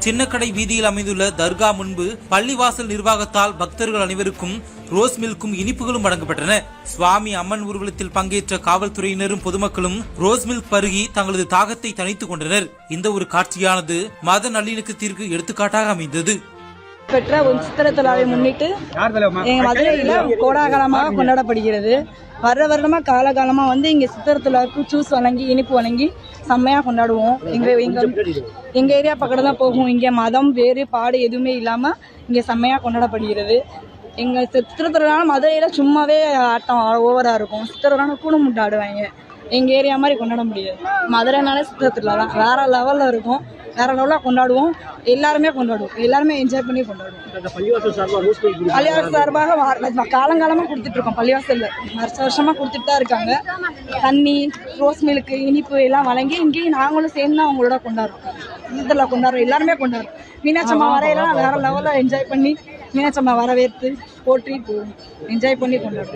சின்னக்கடை வீதியில் அமைந்துள்ள தர்கா முன்பு பள்ளிவாசல் நிர்வாகத்தால் பக்தர்கள் அனைவருக்கும் ரோஸ் மில்க்கும் இனிப்புகளும் வழங்கப்பட்டன. சுவாமி அம்மன் ஊர்வலத்தில் பங்கேற்ற காவல்துறையினரும் பொதுமக்களும் ரோஸ் மில்க் பருகி தங்களது தாகத்தை தணித்துக் கொண்டனர். இந்த ஒரு காட்சியானது மத நல்லிணக்கத்திற்கு எடுத்துக்காட்டாக அமைந்தது. பெற்ற ஒரு சித்திரை திருவிழாவை முன்னிட்டு எங்க மதுரையில கோலாகலமாக கொண்டாடப்படுகிறது. வருடமா காலகாலமா இங்க சித்திரை திருவிழாவுக்கு ஜூஸ் வழங்கி இனிப்பு வழங்கி செம்மையா கொண்டாடுவோம். எங்க ஏரியா பக்கத்துல தான் போகும். இங்க மதம் வேறுபாடு எதுவுமே இல்லாம இங்க செம்மையா கொண்டாடப்படுகிறது. எங்க சித்திரை திருவிழா மதுரையில சும்மாவே ஆட்டம் ஓவரா இருக்கும். சித்திரை திருவிழா கூணமுட்டை ஆடுவாங்க. எங்க ஏரியா மாதிரி கொண்டாட முடியாது. மதுரைனாலே சித்திரை திருவிழா தான் வேற லெவல்ல இருக்கும். வேற லெவலா கொண்டாடுவோம். எல்லாருமே கொண்டாடுவோம். எல்லாருமே என்ஜாய் பண்ணி கொண்டாடுவோம். பள்ளிவாசல் சார்பாக காலங்காலமா கொடுத்துட்டு இருக்கோம். பள்ளிவாசல்ல வருஷமா கொடுத்துட்டு தான் இருக்காங்க. தண்ணி, ரோஸ் மில்க், இனிப்பு எல்லாம் வழங்கி இங்கேயும் நாங்களும் சேர்ந்து அவங்களோட கொண்டாடுறோம். இதுல கொண்டாடுறோம். எல்லாருமே கொண்டாடுறோம். மீனாட்சம்மா வரையெல்லாம் வேற லெவல்ல என்ஜாய் பண்ணி மீனாட்சம்மா வரவேற்று போற்றி என்ஜாய் பண்ணி கொண்டாடுறோம்.